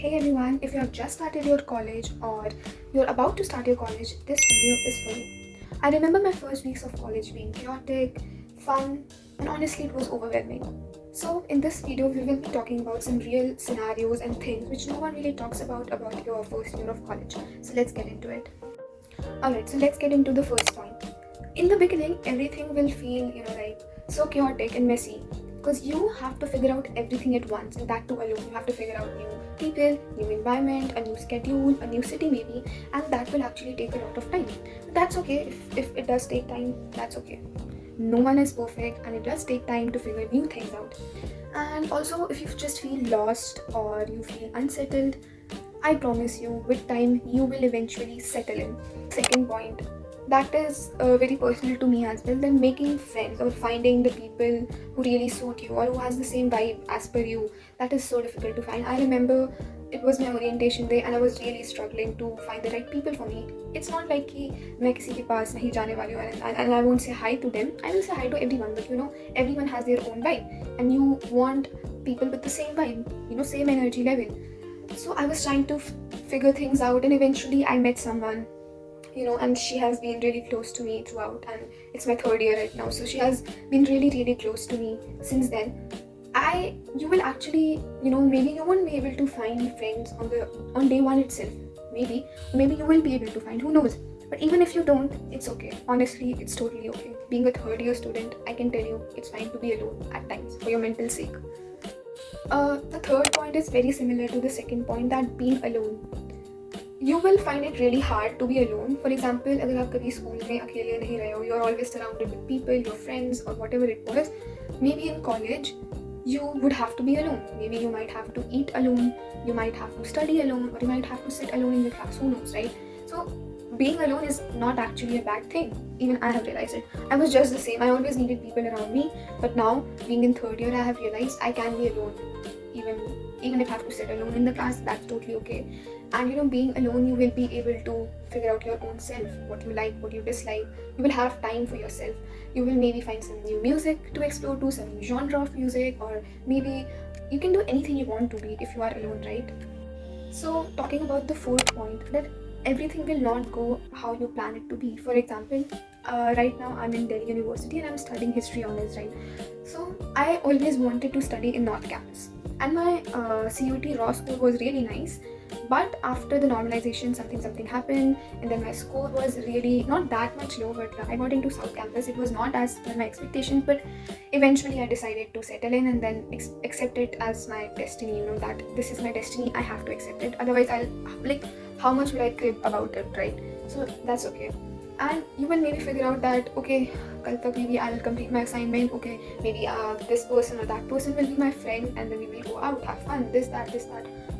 Hey everyone, if you have just started your college or you're about to start your college, this video is for you. I remember my first weeks of college being chaotic, fun, and honestly it was overwhelming. So in this video, we will be talking about some real scenarios and things which no one really talks about your first year of college. So let's get into it. Alright, so let's get into the first point. In the beginning, everything will feel, like so chaotic and messy because you have to figure out everything at once, and that too alone. You have to figure out new people, new environment, a new schedule, a new city maybe, and that will actually take a lot of time. But that's okay. If it does take time, that's okay. No one is perfect, and it does take time to figure new things out. And also, if you just feel lost or you feel unsettled, I promise you, with time, you will eventually settle in. Second point, that is very personal to me as well, then making friends or finding the people who really suit you or who has the same vibe as per you, that is so difficult to find. I remember it was my orientation day and I was really struggling to find the right people for me. It's not like कि मैं किसी के पास नहीं जाने वाली हूँ and I won't say hi to them. I will say hi to everyone, but everyone has their own vibe and you want people with the same vibe, same energy level. So I was trying to figure things out, and eventually I met someone, and she has been really close to me throughout, and it's my third year right now, so she has been really, really close to me since then. You will actually, maybe you won't be able to find friends on day one itself. Maybe you will be able to find, who knows? But even if you don't, it's okay. Honestly, it's totally okay. Being a third year student, I can tell you, it's fine to be alone at times for your mental sake. The third point is very similar to the second point, that being alone. You will find it really hard to be alone. For example, अगर आप कभी school में अकेले नहीं रहे हो, you're always surrounded with people, your friends or whatever it was. Maybe in college, you would have to be alone. Maybe you might have to eat alone, you might have to study alone, or you might have to sit alone in the class. Who knows, right? So being alone is not actually a bad thing. Even I have realized it. I was just the same. I always needed people around me, but now being in third year, I have realized I can be alone. Even if I have to sit alone in the class, that's totally okay. And being alone, you will be able to figure out your own self, what you like, what you dislike. You will have time for yourself. You will maybe find some new music to explore to, some new genre of music, or maybe you can do anything you want to be if you are alone, right? So talking about the fourth point, that everything will not go how you plan it to be. For example, right now I'm in Delhi University and I'm studying history honors, right? So I always wanted to study in North Campus, and my CUT raw score was really nice. But after the normalization, something happened, and then my score was really not that much low, but I got into South Campus. It was not as per my expectations, but eventually I decided to settle in and then accept it as my destiny, that this is my destiny, I have to accept it. Otherwise, how much will I crib about it, right? So that's okay. And you will maybe figure out that, okay, kal tak maybe I'll complete my assignment, okay, maybe this person or that person will be my friend, and then we will go out, have fun, this, that.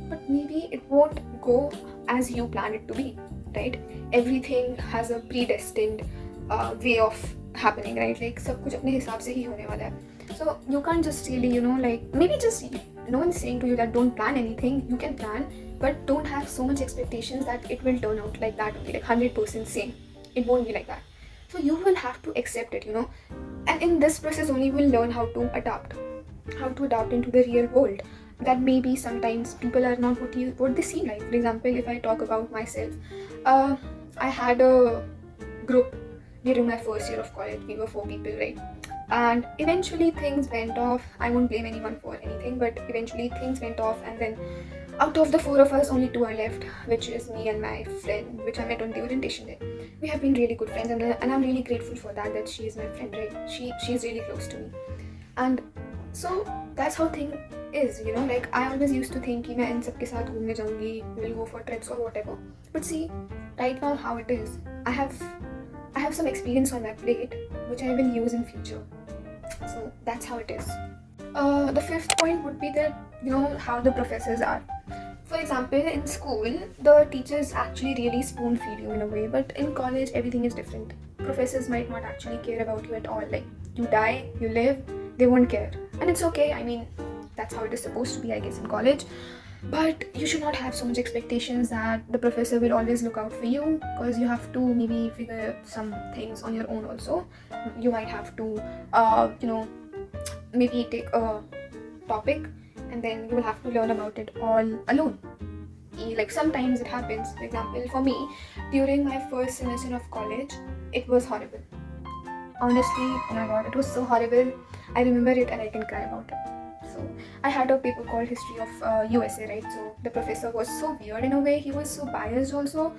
But maybe it won't go as you plan it to be, right? Everything has a predestined way of happening, right? Like सब कुछ अपने हिसाब से ही होने वाला है. So you can't just really, maybe just, no one's saying to you that don't plan anything. You can plan, but don't have so much expectations that it will turn out like that, like 100% same. It won't be like that. So you will have to accept it, and in this process only you will learn how to adapt into the real world. That maybe sometimes people are not what they seem like. For example, if I talk about myself, I had a group during my first year of college. We were 4 people, right? And eventually things went off. I won't blame anyone for anything, but eventually things went off, and then out of the 4 of us, only 2 are left, which is me and my friend, which I met on the orientation day. We have been really good friends, and I'm really grateful for that she is my friend, right? She's really close to me. And so that's how thing is, like I always used to think कि मैं इन सब के साथ घूमने जाऊंगी, we'll go for trips or whatever. But see, right now how it is, I have some experience on my plate which I will use in future. So that's how it is. The fifth point would be that how the professors are. For example, in school, the teachers actually really spoon feed you in a way, but in college everything is different. Professors might not actually care about you at all. Like you die, you live, they won't care, and it's okay. I mean, that's how it is supposed to be, I guess, in college. But you should not have so much expectations that the professor will always look out for you, because you have to maybe figure some things on your own also. You might have to maybe take a topic and then you will have to learn about it all alone. like sometimes it happens. For example, for me, during my first semester of college, it was horrible. Honestly, oh my god, it was so horrible. I remember it and I can cry about it. So I had a paper called History of USA, right? So the professor was so weird in a way. He was so biased also.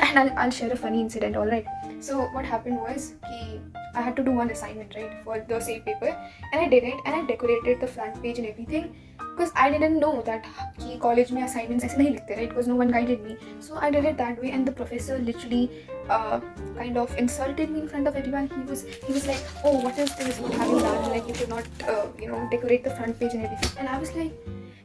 And I'll share a funny incident, alright? So what happened was I had to do one assignment, right, for the same paper, and I did it, and I decorated the front page and everything, because I didn't know that college mein assignments ऐसे नहीं लिखते, right? Because no one guided me. So I did it that way, and the professor literally kind of insulted me in front of everyone. He was like, oh, what is this? What have you done? Like, you could not decorate the front page and everything. And I was like,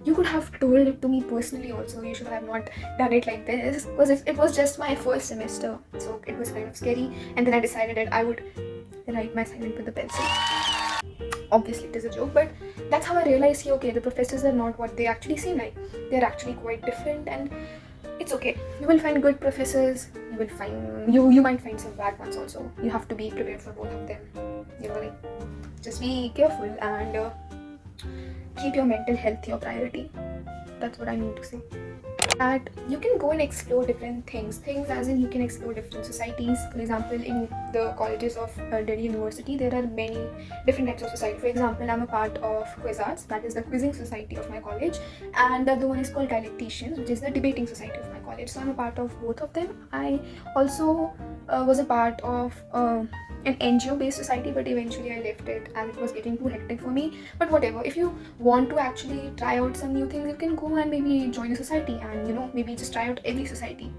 you could have told it to me personally also. You should have not done it like this, because it was just my first semester, so it was kind of scary. And then I decided that I would write my assignment with a pencil. Obviously it is a joke, but that's how I realized, okay, the professors are not what they actually seem like. They're actually quite different, and it's okay. You will find good professors. You might find some bad ones also. You have to be prepared for both of them. Like, just be careful and keep your mental health your priority. That's what I mean to say. That you can go and explore different things as in you can explore different societies. For example, in the colleges of Delhi University, there are many different types of society. For example, I'm a part of Quizarts, that is the quizzing society of my college, and the other one is called Dialecticians, which is the debating society of my college. So I'm a part of both of them. I also was a part of an NGO based society, but eventually I left it as it was getting too hectic for me. But whatever, if you want to actually try out some new things, you can go and maybe join a society, and maybe just try out every society.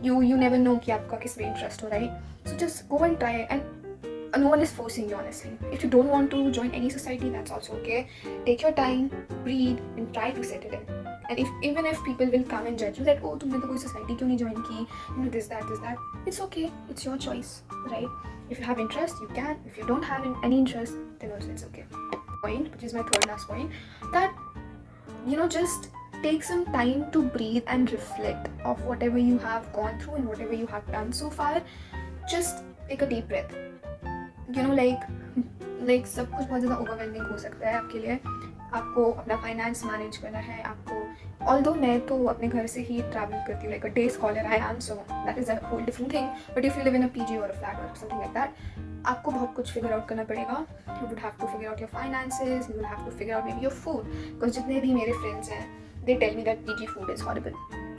You never know कि आपका किस में interest हो, right? So just go and try, and no one is forcing you, honestly. If you don't want to join any society, that's also okay. Take your time, breathe, and try to settle in. And even if people will come and judge you that, oh, तुमने तो कोई society क्यों नहीं join की, this that, it's okay. It's your choice, right? If you have interest, you can. If you don't have any interest, then also it's okay. Point, which is my third last point, that just take some time to breathe and reflect of whatever you have gone through and whatever you have done so far. Just take a deep breath. Like सब कुछ बहुत ज़्यादा overwhelming हो सकता है आपके लिए. आपको अपना फाइनेंस मैनेज करना है. आपको ऑल्दो मैं तो अपने घर से ही ट्रैवल करती हूँ, like a day scholar I am, so that is a whole different thing. But if you live in a PG और अ फ्लैट और समथिंग लाइक दैट, आपको बहुत कुछ फिगर आउट करना पड़ेगा. You would have to figure out your finances, you will have to figure out maybe your food, because जितने भी मेरे फ्रेंड्स हैं, they tell me that PG food is horrible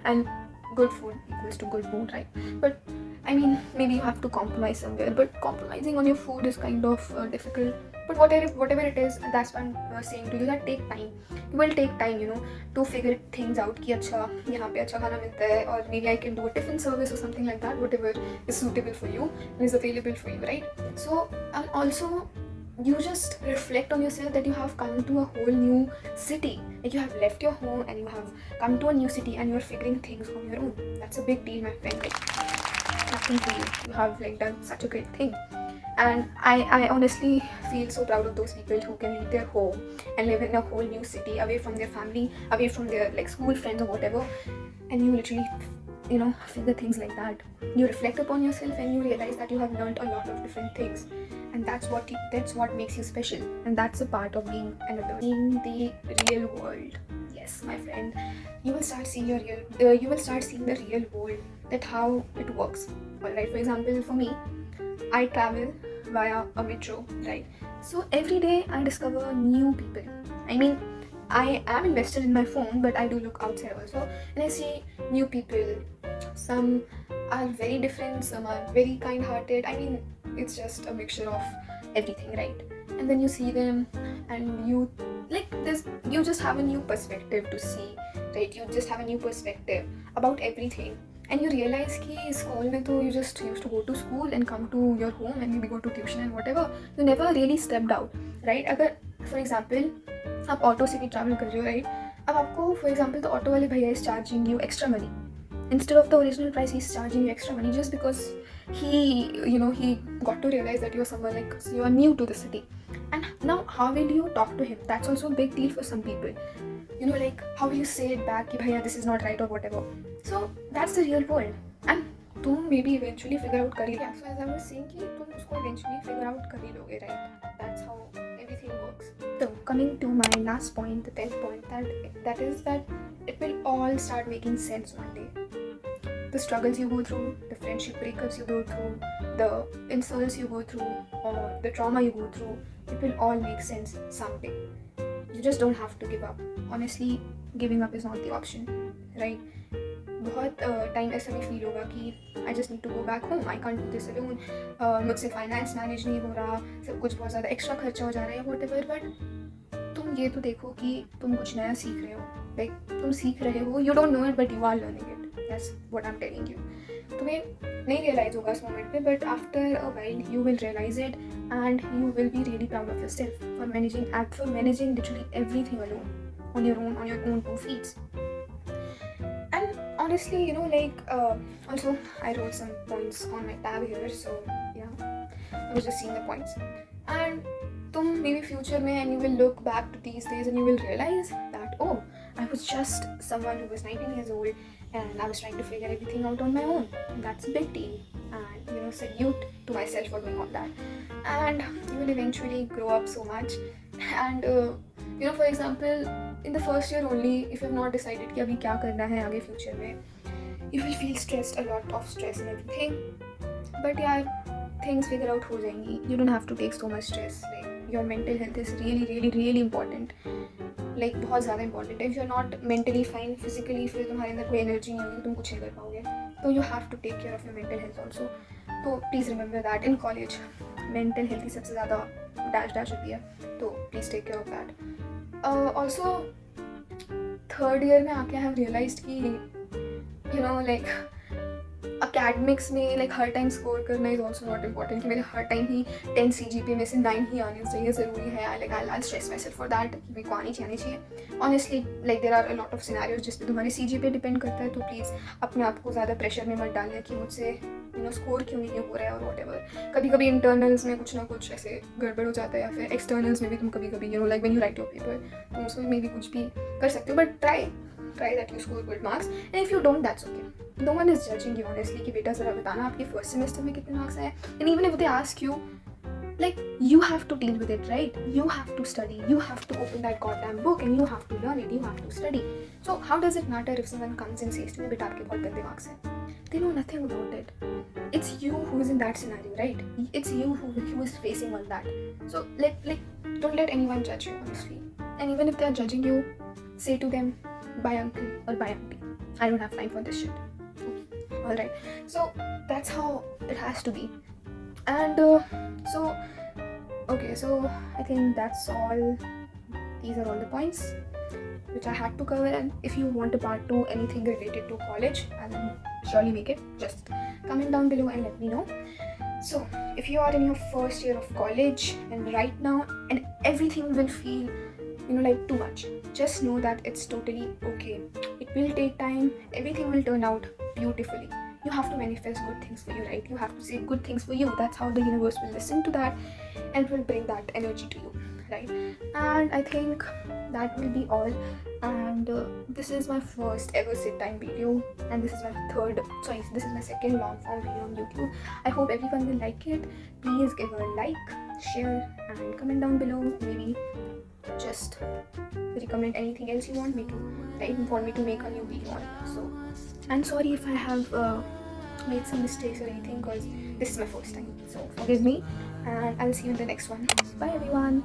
and good food equals to good mood, right? But I mean, maybe you have to compromise somewhere, but compromising on your food is kind of difficult. But whatever it is, that's what I'm saying to you, that take time. You will take time, to figure things out कि अच्छा यहाँ पे अच्छा खाना मिलता है, or maybe I can do a tiffin service or something like that, whatever is suitable for you and is available for you, right? So also you just reflect on yourself that you have come to a whole new city. Like, you have left your home and you have come to a new city and you're figuring things on your own. That's a big deal, my friend. Like, nothing for you. You have done such a great thing. And I honestly feel so proud of those people who can leave their home and live in a whole new city, away from their family, away from their school friends or whatever, and you literally figure things like that. You reflect upon yourself and you realize that you have learned a lot of different things, and that's what makes you special, and that's a part of being an adult. In the real world, yes, my friend, you will start seeing the real world, that how it works. Alright, for example, for me, I travel via a metro, right? So every day I discover new people. I mean, I am invested in my phone, but I do look outside also, and I see new people. Some are very different, some are very kind-hearted. I mean, it's just a mixture of everything, right? And then you see them, and you just have a new perspective to see, right? You just have a new perspective about everything. And you realize कि school में तो you just used to go to school and come to your home and maybe go to tuition and whatever. You never really stepped out, right? अगर for example आप auto से भी travel कर रहे हो, राइट? अब आपको for example तो ऑटो वाले भैया is charging you extra money instead of the original price. He's charging you extra money just because he got to realize that you're someone you are new to the city. And now how will you talk to him? That's also a big deal for some people. How will you say it back कि भैया this is not right or whatever. So that's the real world, and तुम maybe eventually figure out कर ही लोगे. So as I was saying कि तुम उसको eventually figure out कर ही लोगे, right? That's how everything works. The coming to my last point, the 10th point, that is that it will all start making sense one day. The struggles you go through, the friendship breakups you go through, the insults you go through, or the trauma you go through, it will all make sense someday. You just don't have to give up. Honestly, giving up is not the option, right? बहुत time ऐसा भी feel होगा कि I just need to go back home, I can't do this alone, मुझसे finance manage नहीं हो रहा, सब कुछ बहुत ज़्यादा एक्स्ट्रा खर्चा हो जा रहा है, वॉट एवर. बट तुम ये तो देखो कि तुम कुछ नया सीख रहे हो. लाइक तुम सीख रहे हो, you don't know it but you are learning it. That's what I am telling you. तुम्हें नहीं रियलाइज होगा इस मोमेंट पे, but after a while you will realise it and you will be really proud of yourself for managing literally everything alone on your own 2 feet. And honestly, also I wrote some points on my tab here, so yeah, I was just seeing the points. And maybe future mein, and you will look back to these days and you will realize that, oh, I was just someone who was 19 years old and I was trying to figure everything out on my own. That's a big deal, and salute to myself for doing all that. And you will eventually grow up so much. And for example, in the first year only, if you have not decided कि अभी क्या करना है आगे future में, you will feel stressed, a lot of stress and everything. But यार, things figure out हो जाएंगी. You don't have to take so much stress. Like your mental health is really, really, really important. Like बहुत ज़्यादा important है. If you're not mentally fine, physically, फिर तुम्हारे अंदर कोई energy नहीं होगी, तुम कुछ नहीं कर पाओगे. तो you have to take care of your mental health also. तो please remember that in college, mental health ही सबसे ज़्यादा dash होती है. तो please take care of that. Also, third year में आके I have realized कि academics में हर टाइम स्कोर करना इज ऑल्सो नॉट इम्पॉर्टेंट. कि मेरे हर टाइम ही 10 CGPA में से 9 ही आने चाहिए, ज़रूरी है. I stress myself for that कि मेरे को आनी चाहिए. Honestly there are a lot of scenarios जिस पे तुम्हारी CGPA डिपेंड करता है. तो प्लीज़ अपने आप को ज़्यादा प्रेशर में मत डालना कि मुझसे स्कोर क्यों नहीं हो रहा है और वॉट एवर. कभी कभी इंटरनल्स में कुछ ना कुछ ऐसे गड़बड़ हो जाता है, या फिर एक्सटर्नल्स में भी तुम कभी like when you right your paper, तुम उसमें मे भी कुछ भी कर सकते हो. But try that you score good marks, and if you don't, that's okay. No one is judging you honestly कि बेटा ज़रा बताना आपके फर्स्ट सेमेस्टर में कितने मार्क्स आए. and even if they ask you, like, you have to deal with it, right? You have to study, you have to open that goddamn book and you have to learn it, you have to study. So how does it matter if someone comes and says to me, बेटा आपके बहुत गंदे marks हैं? They know nothing about it. It's you who is in that scenario, right? It's you who is facing all that. So don't let anyone judge you honestly. And even if they are judging you, say to them, bye uncle or bye auntie, I don't have time for this shit. Alright, so that's how it has to be. And so I think that's all. These are all the points which I had to cover. And if you want a part 2, anything related to college, I'll surely make it. Just comment down below and let me know. So if you are in your first year of college and right now, and everything will feel like too much, just know that it's totally okay. It will take time, everything will turn out beautifully. You have to manifest good things for you, right? You have to say good things for you. That's how the universe will listen to that and it will bring that energy to you, right? And I think that will be all. And this is my first ever sit time video, and this is my second long form video on YouTube. I hope everyone will like it. Please give a like, share and comment down below. Maybe just recommend anything else you want me to make a new video on. So I'm sorry if I have made some mistakes or anything, because this is my first time, so forgive me, and I'll see you in the next one. Bye everyone.